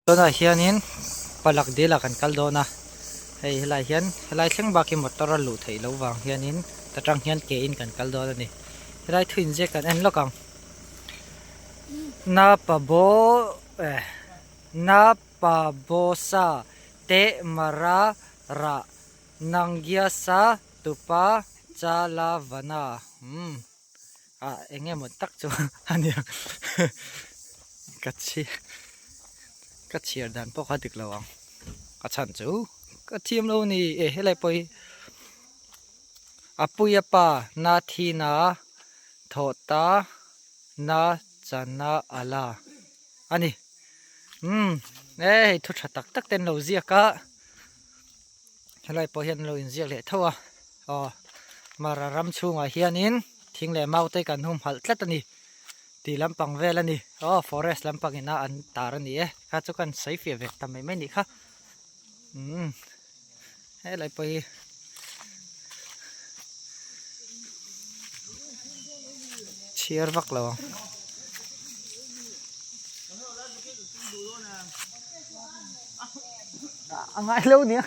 Dona hianin palak dila kan kaldona hei helai hian helai thleng baki motor lu thei lo wang hianin tatang hian ke in kan kaldona ni helai thuin je kan en lokang na pa bo na pa bo sa te mara ra nangya sa tupa chala vana enge mo tak chu ani kachi kachiar dan po khadik lawang kachan chu kathiam lo ni helai poi apuya pa na thina thota na chana ala ani thu tha tak tak ten lo zia ka helai po hian lo in zia le thawa mara ram chunga hianin thing le mau te kan hum hal tlat ani ti lampang vel ani forest lampang ina an tar ani kha chu kan sai fe vek tam mai ni kha helai po hi chiar vak lo angai lo ni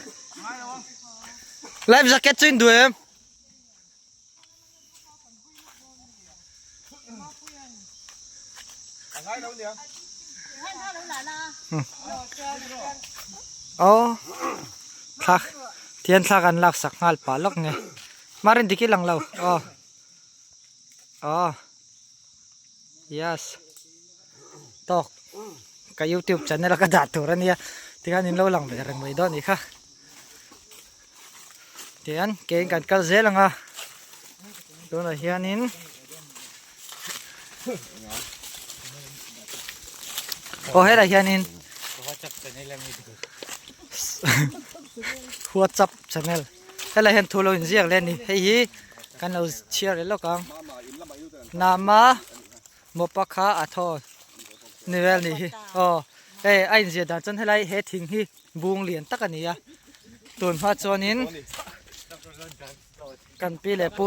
live jacket chin du em thak thian thak an lak sak ngal pa lok nge marin diki lang lo yes tok ka YouTube channel ka da tur ania tian in lo lang ve reng mai don ni kha tian ke kan kal zelanga dona hianin hera hianin WhatsApp channel hela hen thulo in ziak len ni hei kan lo share le lokang nama mopakha atho nivel ni ai zia da chan helai he thing hi bung lian tak ania tun pha chonin kan pi le pu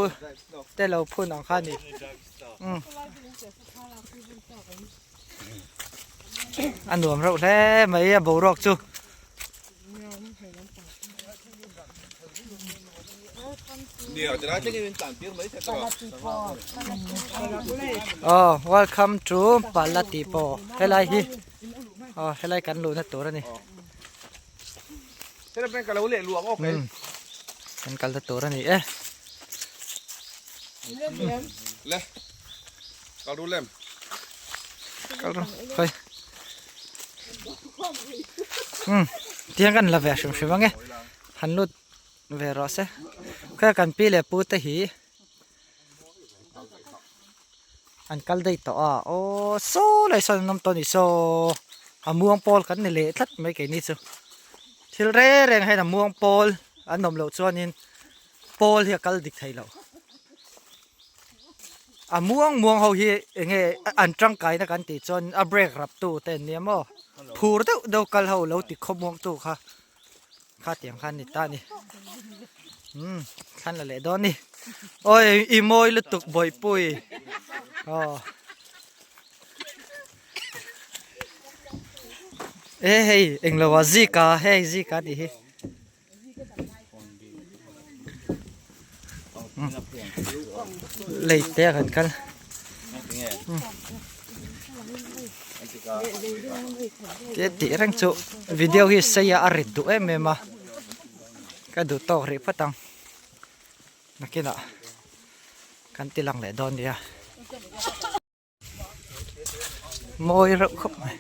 te lo phun ang kha ni ăn nuông rau thế mấy bầu rọc chu welcome to Palatipo helai hi helai kan lu na tur ni kan kal ta tur ni le kal du lem khoi tiếng kan la ve shum shiwange hanlut ve ro se kha kan pi le pu te hi an kal dei to so lai son nom to ni so amuang pol kan ni le thlat mai ke ni chu thil re reng hai na muang pol an nom lo chuanin pol hi kal dik thai lo muang ho hi enge an tang kai na kan ti chon a break rap tu ten ni mo phur do kal ho lo ti khomong tu kha tiang khan ni ta ni khan la le don ni oi i moi lu tuk boi pui hey eng lo wa zika hey zika di hi lấy té gần căn cái tỉ răng chỗ video hi xây ở rít đủ em mà cái đủ to rít phát tăng nó kia nọ căn tỉ lăng lại đòn đi môi rộng khóc này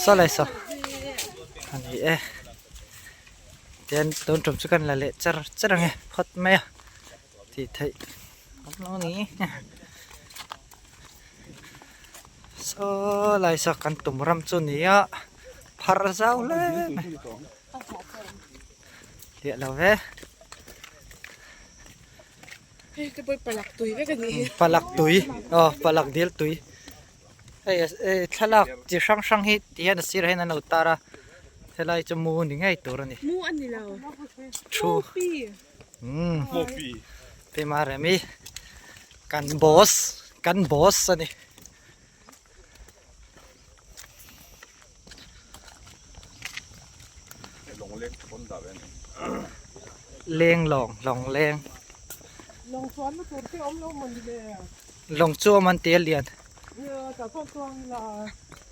sao lại sao anh ấy tiền tôn trồng cho cần là lệ chắc là nghe phật mẹ thì thấy nó ní so lại sao cần tụm ram cho ní á phar rau lên địa là về cái bôi palak túi với cái gì palak túi palak deal túi thalak chỉ sang hit tiền là xí ra hen nó tara helai cho mu ni ngai tur ni mu an ni lao chu pi pe mare mi kan boss กันบอสนี่ ลงเล็กคนดับเอง เลงหลองเลง ลงสวนมาตัวที่อมลงมันดีเลย ลงจัวมันเตียเลียน เนี่ยแต่พวกตัวละ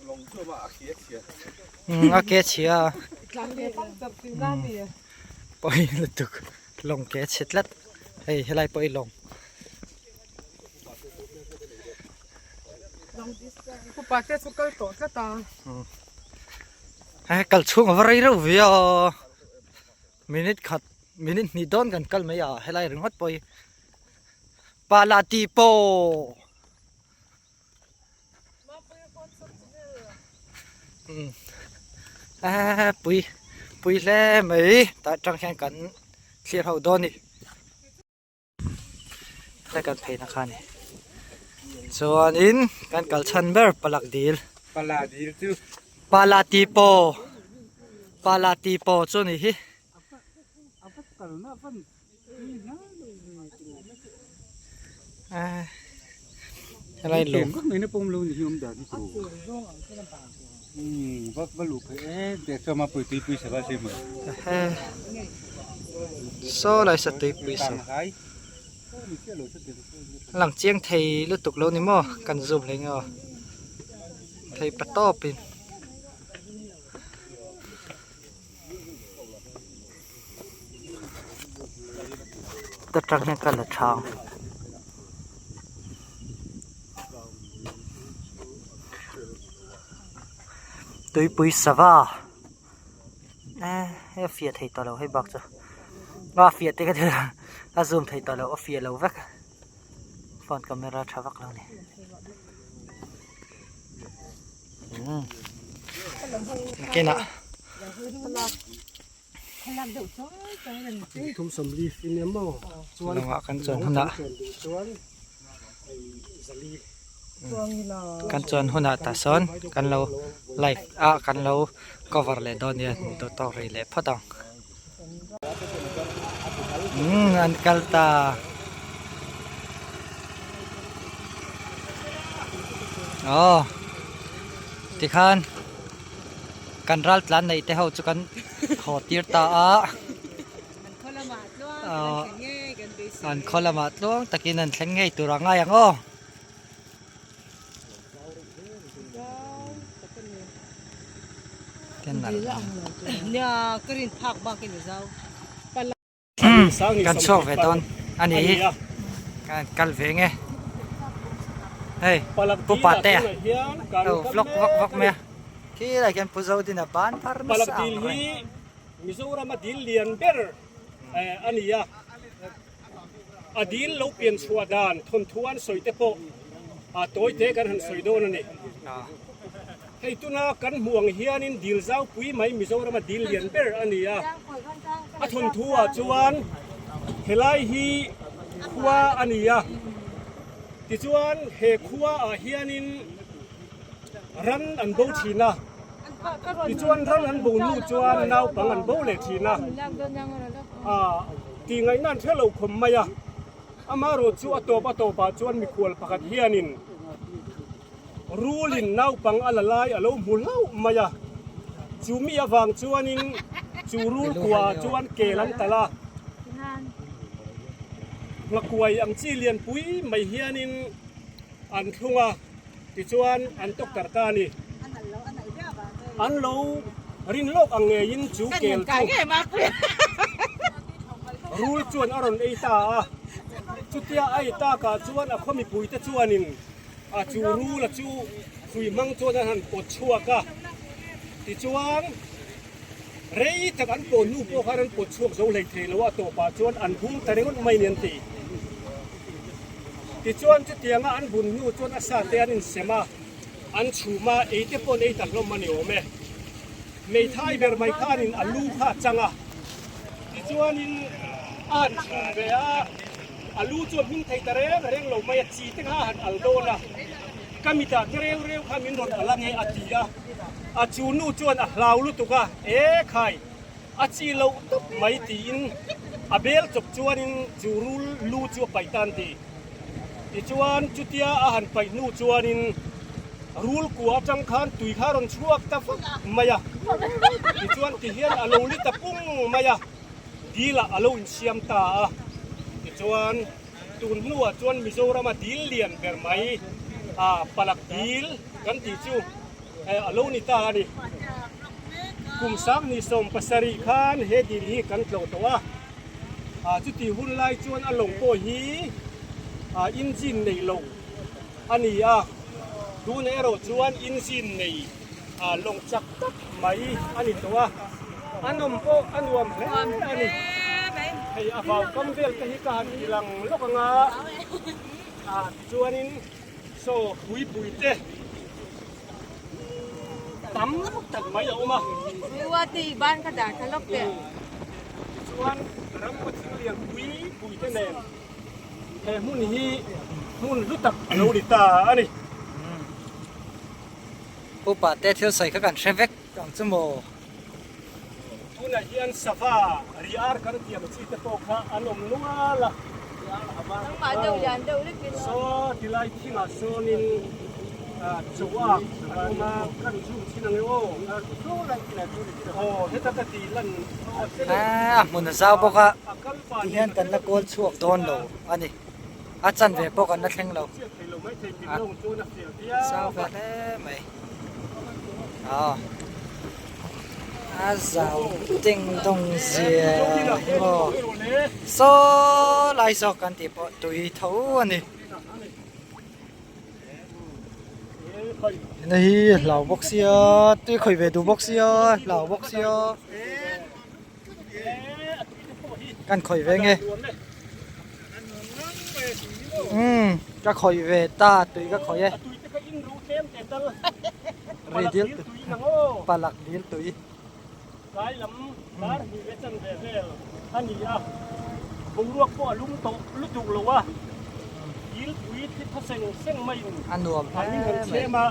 ลงตัวมาอาเคียเชีย โอเคเชีย หลังเดียวต้องจับสิ่งด้านนี้ ปล่อยลุตุกลงแกเช็ดลัดเฮ้ยให้ไรปล่อยลง ผู้ปากเจ้าสุกก็ต่อก็ตา เฮ้ยกัลช่วงอะไรรู้วิอ่ะมินิทขัดมินิทนี่โดนกันกัลไม่อ่ะให้ไรรึงฮัดปล่อยปาลาติโปปุยแล่ไหมแต่จังแข่งกันเคลียร์เขาโดนนี่ได้กันเพย์นะคะนี่ส่วนอินกันกัลชันเบอร์ปลักดีล ปลาดีจู ปาลาติโปส่วนนี้ฮิอะไรหลง ก็ไม่ได้ปุ่มลงที่ผมเดินที่ครูว่าลูกเด็กจะมาปุ๋ยตีปุ๋ยสบายใช่ไหม โซ่อะไรสติปุยสหลังเจียงไทยลุตุกโลนี่มั้งกันซูมเลยเงาไทยปะต้อปินตัดจังเนี่ยกันละทางตุยปุยสวาให้เฟียไทยต่อเราให้บอกจ้ะว่าเฟียติกันเถอะอาซูมไทยต่อเราเฟียเราวักฟอนกล้องราชวักเราเนี่ยกินอ่ะ ทุ่มสมรีฟินเนมอ ลงอ่ะกันจนหุ่นอ่ะกันจนหุ่นอ่ะตาซ้อนกันเราไลฟ์อ่ะกันเรา cover เลยตอนนี้ตัวต่อเลยเลยพอต้องอันกัลตาอ๋อที่ขันกันรัลต์ลันในเท้าจุกันขอตีร์ตาอันคนละมาดลวงตะกี้นั่นแข็งไงตัวรังไงยังอ๋อเนี่ยกรีนผักบ้างกินเจ้า กันชอบเวทอนอันนี้กันกัลเวงไงเฮ้ยปุ๊บปาเต้เอาฟล็อกวักเมียที่อะไรกันปุ๊บเอาดินาบ้านพาร์มสามเลย มิโซรามาดิลเลียนเบอร์อันนี้อดีลเราเปลี่ยนชัวดานทนทวนสวยเตปโตัวเตกันหันสวยโดนนี่ให้ตุนากันห่วงเฮียนินดิลเจ้าปุ้ยไหมมิโซรามาดิลเลียนเบอร์อันนี้ทนทัวจวนเฮลัยฮีขัวอันนี้ติจวนเฮขัวเฮียนินรันอันโบชีนะติจวนรันอันโบนูจวนนาวปังอันโบเลชีนะตีไงนั่นเท่าเราคมมายอามาโรจูอโตปะจวนมีขวลพักเฮียนินรูลินนาวปังอัลลายอโลมุลาวมายจูมีอวังจวนินจูรูลกัวจวนเกลันตะลาละกวยอังจีเลียนปุ้ยไม่เฮียนินอันทุ่งติจวนอันตกตรตานี่อันโลรินโลกอังเงยินจูเกลจูรูลจวนอรอนไอตาจุดเตียไอตากาจวนอคมีปุ้ยตะจวนินจูรูละจูคุยมังจวนหันปดชัวกะติจวนเรยตะกันปนูโปคารันปดชัวโจเลยเทลว่าตัวปาจวนอันพุ่งแต่เรื่องไม่เนียนตีติจวนจุดเตียงอันบุญนูจวนอาสาเตียนินเสมาอันชูมาเอเตปอนเอตักลมมันโอเมไม่ท้ายเบอร์ไม่ขานินอันลูกขาจังติจวนนินอันชูเบียอันลูกจวนมินไทยตะเร่งลงมาจีตั้งหันอัลโดนะก็มีแต่เร็วข้ามินรถอะไรเงี้ยอตีจูนูจวนลาวลุตุกะใครจีเราตุไม่ตีนเบลจบจวนจูรูลูจวไปตันตี ติจวนจุดเดียอาหารไปนู่จวนนินรูลกัวจังคันตุยข้ารอนช่วงตะฟักมายะติจวนติเฮียนอโลลิตะปุ้งมายะดีละอโลอินเชียมตาติจวนตุนนัวจวนมิโซรามาดีเลียนเบอร์ไมปลักดีลกันติจูอโลนิตาดิกุมซักนิสมปัสริคานเฮดีลีกันโตตัวจุดที่หุ่นไล่จวนอลงโปฮีอินจินในลงอันนี้ดูในรถจวนอินจินในลงจักตักไม่อันนี้ตัวอันนมโปอันวมแผลอันนี้ให้อาบ่าวกำเวลกันฮิการอีหลังลกงาจวนนินโซ่หุยปุยเตตั้มตัดไม่ออกมา ไม่ว่าตีบ้านกระดาษทะเลาะกัน ชวนรำพัดเลียงปุยปุยเตนหุ่นฮีหุ่นรู้ตักโลดิตาอันนี้ อุปาเตเที่ยวใส่เข้ากันเชฟเวกกังจมูก ทุนเฮียนสฟาริอาร์กันเตียมซีเตโปค่ะอันนมนัวละ ทั้งหมาเดียวยันเดียวได้กิน โซที่ไล่ที่มาโซนินจัวมากันชุ่มชินังโอโอ้เฮตักตีลัน มุนเจ้าบอกว่าที่เห็นกันละโกนช่วงโดนโลอันนี้อาจารย์เวบอกกันนักแข่งเราเจ้าแบบไหมอ๋ออาเจ้าติงตงเสียโอ้โซไล่สอกกันที่ปอตุยเท่าอันนี้นี่เหล่าบ็อกเซียตุ้ยเคยไปดูบ็อกเซียเหล่าบ็อกเซียกันเคยไปไงก็เคยไปตาตุ้ยก็เคยรีดิลปลักดิลตุ้ย กายลำการมีเวชันเวลท่านนี้บุงรวกพ่อลุงโตลุจุกหรือว่ายิลปุยที่พัศน์เส้นไม่ อันนวม อันนี้เงินเชมา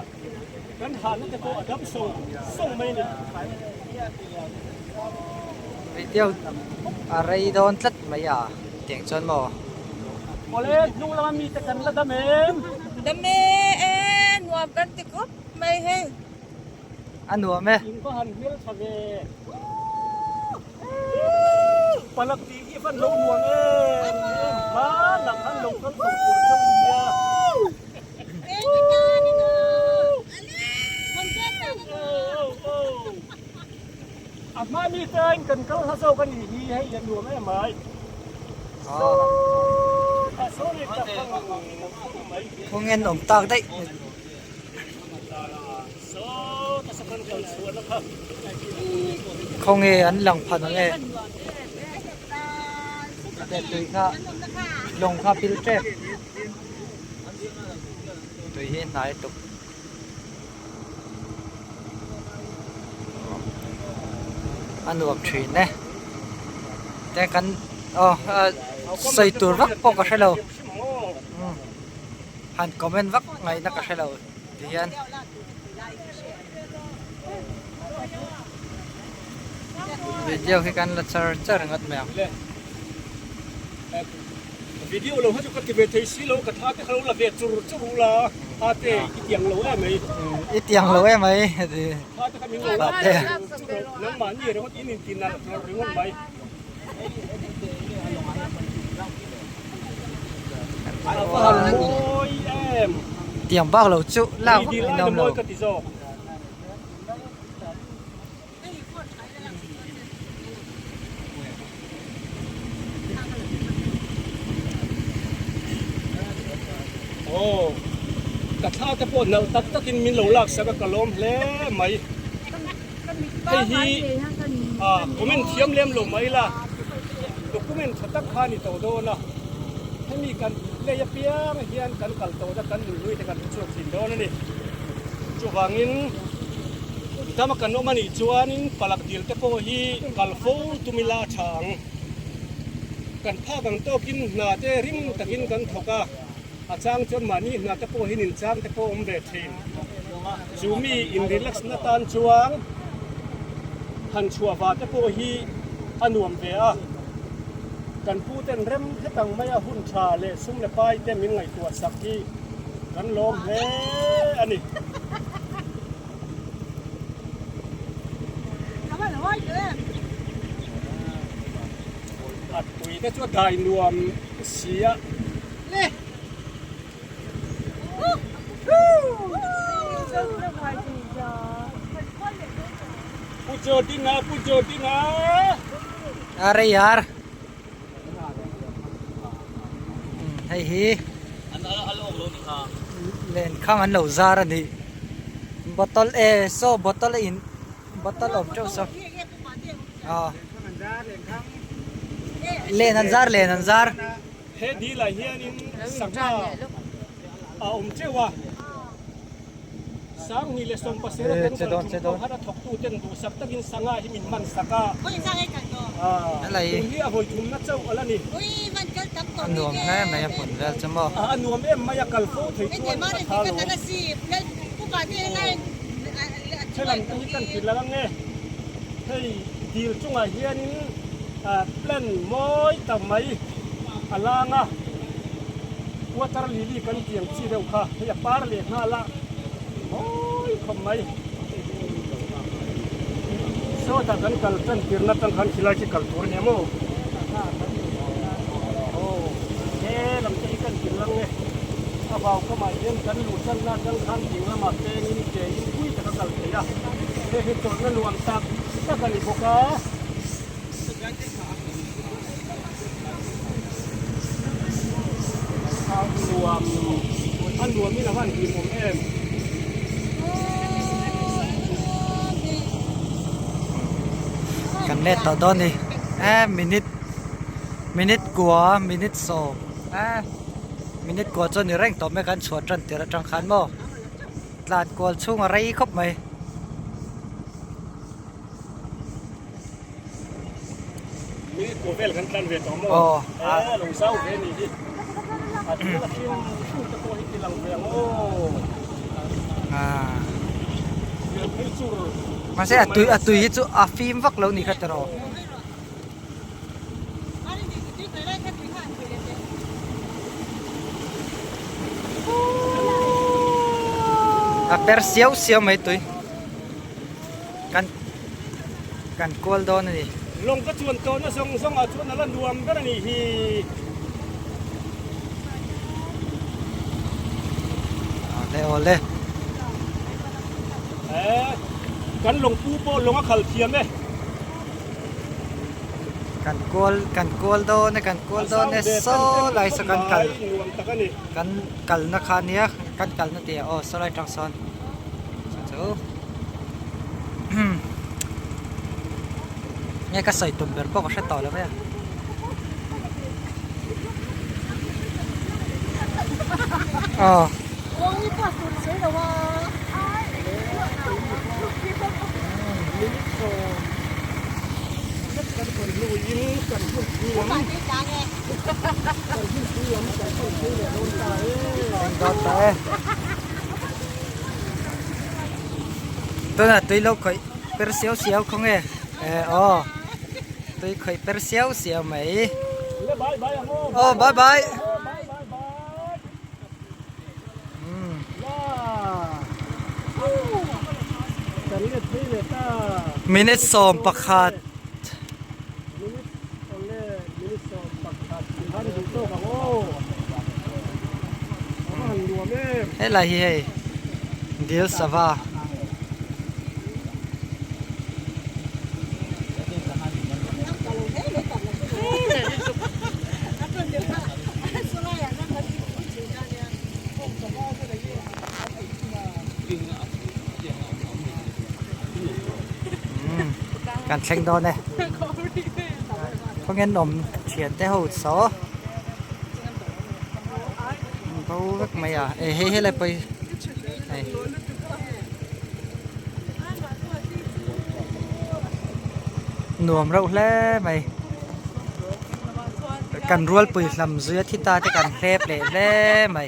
กันหานั่นจะโตอัดับส่งไม่เนี่ย ไปเที่ยวอะไรโดนทัดไหมอ่ะเตียงชนหมอ พอเลยนุ่งแล้วมันมีแต่กันละดำเอง ดำเมนวบกันติกบไม่ให้ อันนวมไหม กินก็หันเมลชาเวปลักตีที่ฟันลงหัวเองมาหลังท่านลงต้นตกตัวช่วงนี้มามีเกินกันเขาถ้าโซ่กันดีให้ยันหัวไม่ไหม อ๋อ โซ่เลยจับฟังไหม พวกเงินอมตากได้ โซ่จะสกัดกันส่วนแล้วครับ คงเงอันหลังพันเงเด็ดตุยค่ะลงค่ะพิลเจ็บตุยเห็นไหนตุกอันนวมฉีนเนี่ยแต่กันอ๋อใส่ตัวรักปกติเราหันคอมเมนต์วักไงนักใช่เราเดียนวิดีโอคือการละเจองัดแมว วิดีโอเราให้จุกติเวทีสิเรากระทาที่เขาละเวียจุรุละอาเตอีเตียงเราไหม อีเตียงเราไหมดิ อาเตก็มีเรา บาดเจ็บ น้ำมันนี่เราอินกินนั่นเราเรื่องไหมอาฮัลโหลเอ็ม เตียงบ้าเราจุเล่า ดี ไม่ แล้ว นม น้ำ เรา มันก็ติดโซ่โอ้กระทาจะปวดเนาตักตะกินมินหลงหลักสักกะล้มแล้วไหมให้ฮีคอมเมนต์เทียมเลี้ยมหลงไหมล่ะตัวคอมเมนต์ชัดตั้งค่านี่โตโดนล่ะให้มีกันเลยเปียงเฮียนกันกัลโตจะกันลุยแต่กันช่วยสินโดนนี่จูวางินถ้ามากันโนมันอีจวนปลักดิลเตโปฮีกัลโฟตุมิลาชางกันผ้ากันโตกินนาเจริมตะกินกันทกะอาจารย์จนมานี่นาเตโปหินินจางเตโปอมเบทินจูมีอินดิลักษณะตันจวงหันชัววาเตโปฮีอันวมเบีย กันพูดเต้นเริ่มให้ตังไม่เอาหุ่นชาเลยซุ่มเลยป้ายเต้นมินไงตัวสักที่กันลมเฮ้อันนี้ ทำไมเหรอวะเยอะ อัดปุ๋ยก็ช่วยได้รวมเสีย เลย ผู้เจอที่นาผู้เจอที่นา อะไรยาร์เฮ้ยฮีเล่นข้างอันเหล่าซาร์นี่บอตล์โซ่บอตล์อินบอตล์อมเจ้าโซ่อ๋อเล่นอันซาร์เล่นอันซาร์ เฮ้ดีละเฮียนี่สังว่าเอาอมเจ้าว่าสังนี่เลยส่งภาษาเต้นกันทุกคนถ้าถกตู้เต้นดูสักตะกินสังอาหิมินมันสักอ่ะ ไม่ใช่กันก็ อะไร ตรงนี้เอาไว้จุ่มนักเจ้าอะไรนี่ อุ้ยมันจะจับตัว อันนวมแม่ไม่ผลแล้วจะบอก อันนวมเอ็มมายากลโฟถึง ไม่ ตัว เจ็บมากเลย ทา ที่ โล กันนั่นสิแล้วผู้ป่วยที่ไง ใช่ลำนี้กันกินแล้วเนี่ยเฮ้ยดีลจุงไอเฮียนี่เล่นมอยทำไมอะไรนะว่าตระลีลีกันเกี่ยงชีเดียวค่ะอย่าปาร์เลยน่าละโอ้ยทำไมโซ่ตากันกัลเป็นกิรนัตันขันขีลาชิกัลตัวเนี่ยโมโอ้เฮ้ลำนี้กันกินแล้วเนี่ยถ้าเบาก็มาเยี่ยมกันหลุดกันน่าจังขันจริงแล้วมาเตงนี่เจยิ่งคุยแต่กัลเทียเฮ้ยตัวนั้นรวมตักถ้ากันอีกพวกเขารวมอันรวมนี่นะวันทีมผมเอง กันเล่นต่อต้นนี่มินิทกลัวมินิทโซมินิทกลัวจนนี่เร่งต่อไม่กันชวนจนเตะจังขันบ่ลานกลัวช่วงอะไรครบไหม มีตัวเวลกันกันเวทของโมลงเศร้าเวนี่ที่อาจจะต้องชิมชูตะโกนที่หลังเวียงโอ้เดือดไม่สู้ มาเสียตุยจูฟิล์มวักแล้วนี่ครับตลอดเปรเซียวไหมตุยกันกอลโดนนี่ ลงก็ชวนตัวนะส่งเอาชวนนั่นรวมก็นี่ฮี เลย กันลงปูโปลงก็ขัลเทียมเลย กันกอลโดนเนี่ยโซ่ไล่สกันนักขันเนี่ยกันนั่นเดียวโอ้โซ่ไล่ทางซ้อนจูเนี่ยก็ใส่ตุ่มเบอร์พวกก็ใช้ต่อแล้วไหมอ๋อกันคนลุยยิ้มกันคนรวม โดนตายตัวน่ะตัวเราเคยเปรเซียวของเอ๋อตัวเคยเปรเซียวไหมโอ้บายบายมินิสอมประคาดเฮ้ยไรเฮ้ยเดี๋ยวสบายการแข่งโดนเลยเพราะงั้นนมเฉียดได้หูโซ่เขาก็ไม่เฮ้ยอะไรไปหน่วมเราแล้วไหมกันรัวปุ๋ยลำเสือที่ตาที่กันเคลบเลยแล้วไหม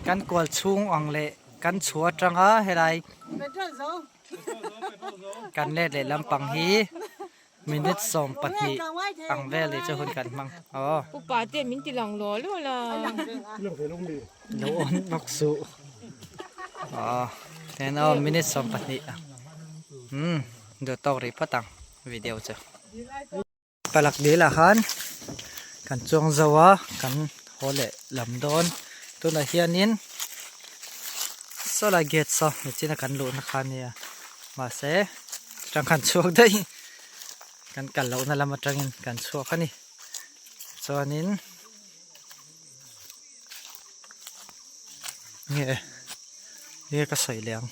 กันกวดชุ่งอ่องเลยกันชัวจังเฮ้ยไรกันเล่เลยลำปังฮี minute som pati ang vele cho hun kan mang Ku pa te min ti lang lo lo la. เรื่องเทลงมี lo on nok su then minute som pati do to ri patang video cho palak de la khan kan chong zawa kan hole lam don tu na hianin sola get so ni china kan lu na khan ya ma se tang kan chuak dai kan lo na lama tangin kan chuak khani chuanin nge ka soi liang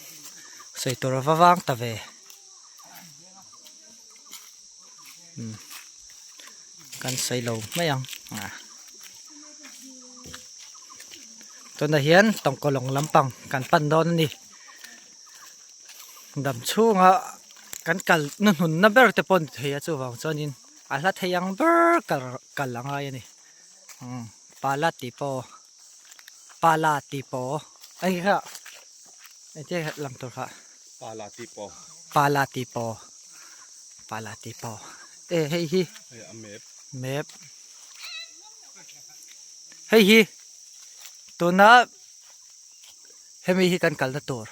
soi tur wawang ta ve kan soi lo mayang to na hian tong kolong lampang kan pan don ni dam chunga kan kal nun na ber te pon theya chu wang chonin a hla theyang ber kal langa yani pala tipo ai kha ai che lam to kha ปลาลาติโป pala tipo hei hi เฮ้ยอเมฟ map hei hi to na hemi hi kan kal na tur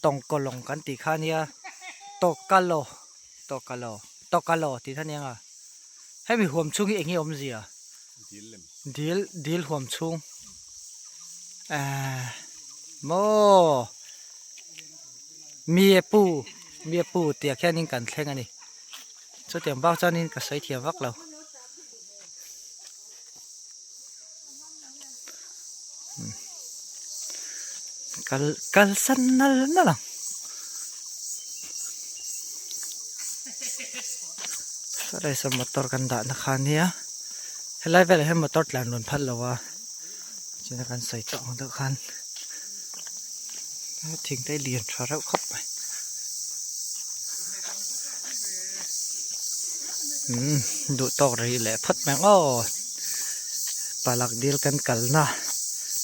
tong kolong kan ti khania tokalo ti thania nga hemi huam chung engi om zia ดิลเลม dil huam chung mo mie pu tia khanin kan thleng ani chu tiang bang chanin ka sai thiam vak lo kal san nal na lang sarai sa motor kan da na khania helai vel he motor tlan non phat lawa china kan sai chong da khan thing tai lian tharau khop du tok ri le phat mang palak dil kan kalna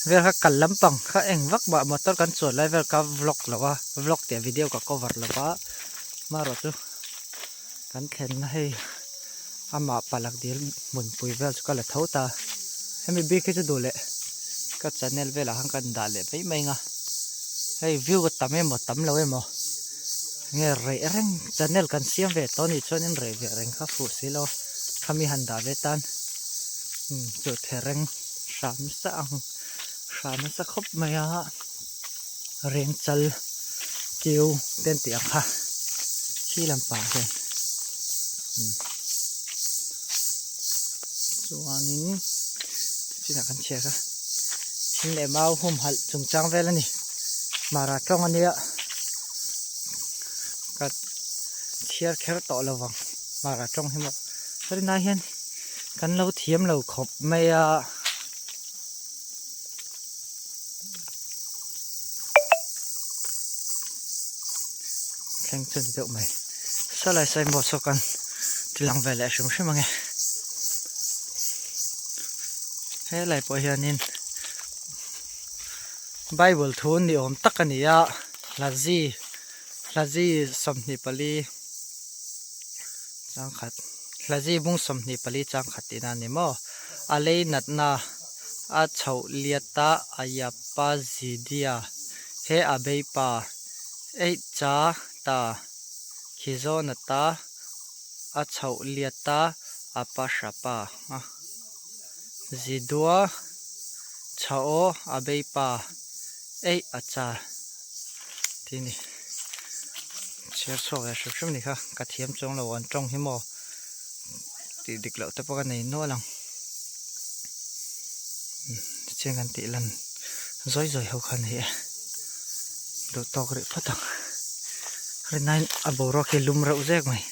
vel kha kal lampang kha eng vak ba motor kan chon lai vel ka vlog lawa vlog te video ka cover lawa ma ro chu kan thlen na hei ama palak dil mun pui vel chu kala thota hemi bi khe chu du le ka channel vela hang kan da le bai mai nga hei view ka tam em tam lo em nge re reng channel kan siam ve to ni chonin re ve reng kha fu silo khami han da ve tan chu thereng sam sa khop maya reng chal kiu ten ti kha chi lam pa hen chuanin china kan che kha thin le mau hum hal chung chang vel ani mara tong ania ka thiar kher to lawang mara tong himo sari na hian kan lo thiam lo khop maya kheng chun deuh mai salai sai mo so kan tilang vele shum shumange he lai po hianin bible thun ni om takania lazi somni pali chang khat lazi bung somni pali chang khatina ni mo alei natna a chau liata ayapa zidia he abei pa ei cha ta khizonata a chau liata apa shapa zidua chao abei pa ei acha tini cher so ya shum ni kha ka thiam chong lo an tong hi mo ti diklo te pa nei no lang chengan ti lan zoi ho khan he do tok ri phatang ri nain aboro ke lum ra uzek mai